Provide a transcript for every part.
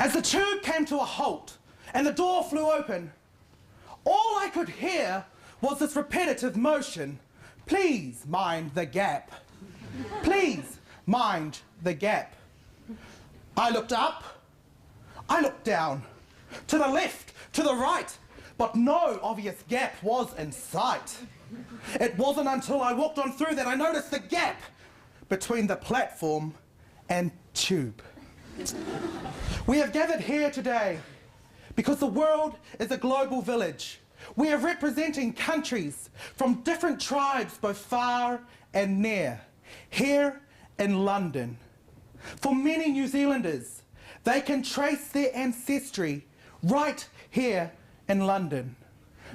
As the tube came to a halt and the door flew open, all I could hear was this repetitive motion. Please mind the gap. Please mind the gap. I looked up, I looked down, to the left, to the right, but no obvious gap was in sight. It wasn't until I walked on through that I noticed the gap between the platform and tube. We have gathered here today because the world is a global village. We are representing countries from different tribes, both far and near, here in London. For many New Zealanders, they can trace their ancestry right here in London.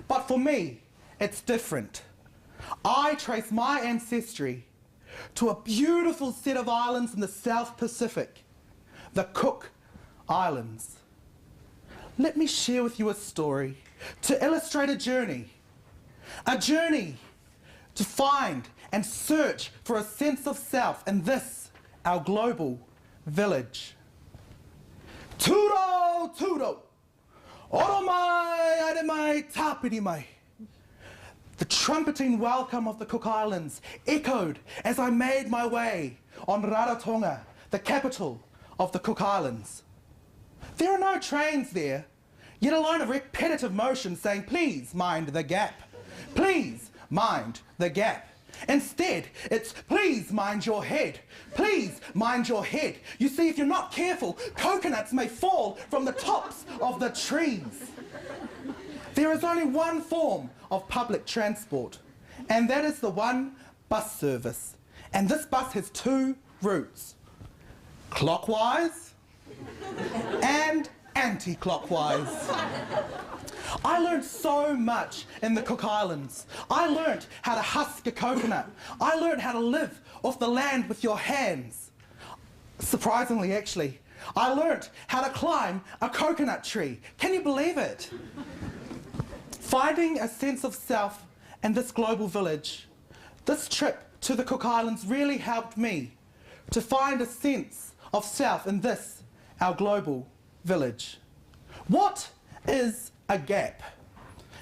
But for me, it's different. I trace my ancestry to a beautiful set of islands in the South Pacific, the Cook Islands. Let me share with you a story to illustrate a journey to find and search for a sense of self in this, our global village. Turo, turo, oro mai, ade mai, tapiri mai. The trumpeting welcome of the Cook Islands echoed as I made my way on Rarotonga, the capital of the Cook Islands. There are no trains there, yet a line of repetitive motion saying, please mind the gap. Please mind the gap. Instead, it's please mind your head. Please mind your head. You see, if you're not careful, coconuts may fall from the tops of the trees. There is only one form of public transport, and that is the one bus service. And this bus has two routes, clockwise and anti-clockwise. I learned so much in the Cook Islands. I learned how to husk a coconut. I learned how to live off the land with your hands. Surprisingly, actually, I learned how to climb a coconut tree. Can you believe it? Finding a sense of self in this global village, this trip to the Cook Islands really helped me to find a sense of self in this, our global village. What is a gap?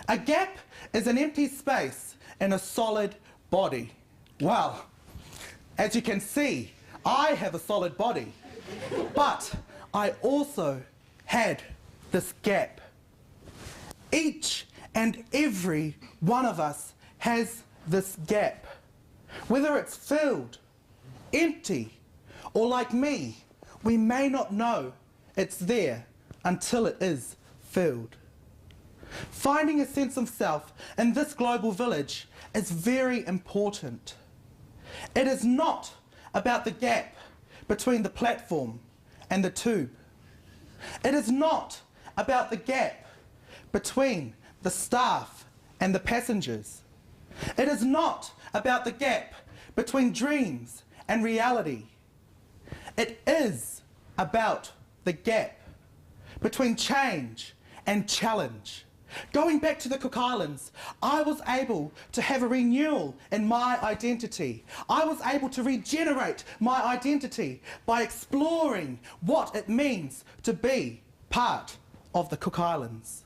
A gap is an empty space in a solid body. Well, as you can see, I have a solid body, but I also had this gap. Each and every one of us has this gap. Whether it's filled, empty, or like me, we may not know it's there until it is filled. Finding a sense of self in this global village is very important. It is not about the gap between the platform and the tube. It is not about the gap between the staff and the passengers. It is not about the gap between dreams and reality. It is about the gap between change and challenge. Going back to the Cook Islands, I was able to have a renewal in my identity. I was able to regenerate my identity by exploring what it means to be part of the Cook Islands.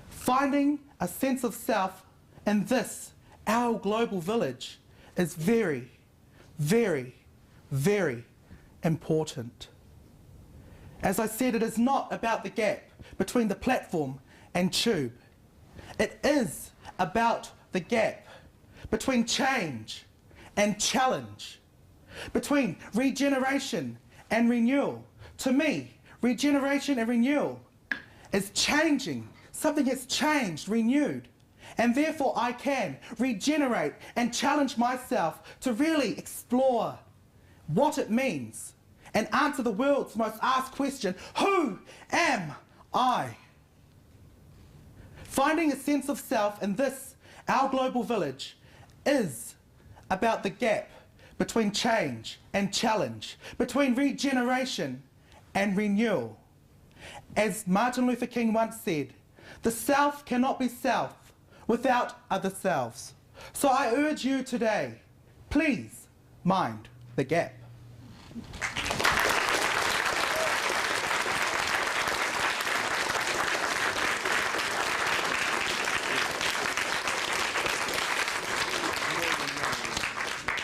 Finding a sense of self in this, our global village, is very, very, very important. As I said, it is not about the gap between the platform and tube. It is about the gap between change and challenge, between regeneration and renewal. To me, regeneration and renewal is changing. Something has changed, renewed, and therefore I can regenerate and challenge myself to really explore what it means and answer the world's most asked question, who am I? Finding a sense of self in this, our global village, is about the gap between change and challenge, between regeneration and renewal. As Martin Luther King once said, the self cannot be self without other selves. So I urge you today, please mind the gap.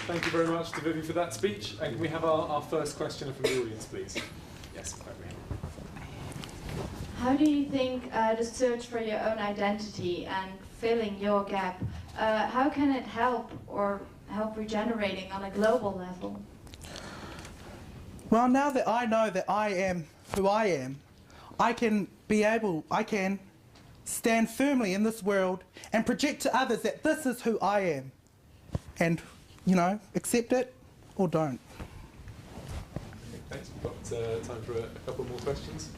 Thank you very much, Tevivi, for that speech. And can we have our first questioner from the audience, please? Yes, quite right. How do you think the search for your own identity and filling your gap, how can it help or help regenerating on a global level? Well, now that I know that I am who I am, I can stand firmly in this world and project to others that this is who I am. And, you know, accept it or don't. Thanks. We've got time for a couple more questions.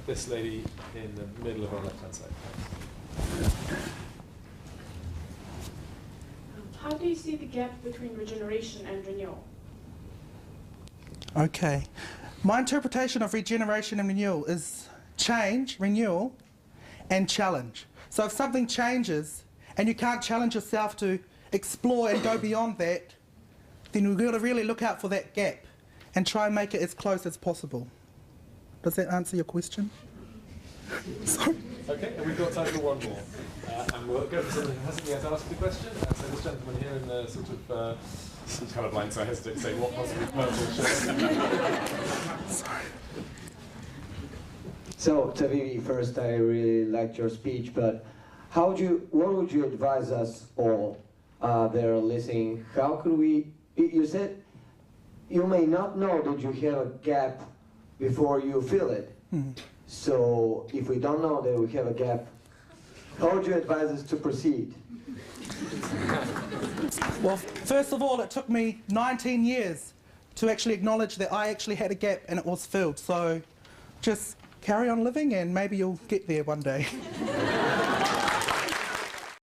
This lady in the middle of our left-hand side. How do you see the gap between regeneration and renewal? Okay. My interpretation of regeneration and renewal is change, renewal, and challenge. So if something changes and you can't challenge yourself to explore and go beyond that, then we've got to really look out for that gap and try and make it as close as possible. Does that answer your question? Sorry. Okay, and we've got time for one more. And we'll go for someone who hasn't yet asked the question. So this gentleman here in the sort of colourblind, so I hesitate to say what possibly purple shirt. Sorry. So, Tevivi, first I really liked your speech, but what would you advise us all that are listening? How could we, you said you may not know that you have a gap before you feel it. Mm-hmm. So, if we don't know that we have a gap, how would you advise us to proceed? Well, first of all, it took me 19 years to actually acknowledge that I actually had a gap and it was filled. So just carry on living and maybe you'll get there one day.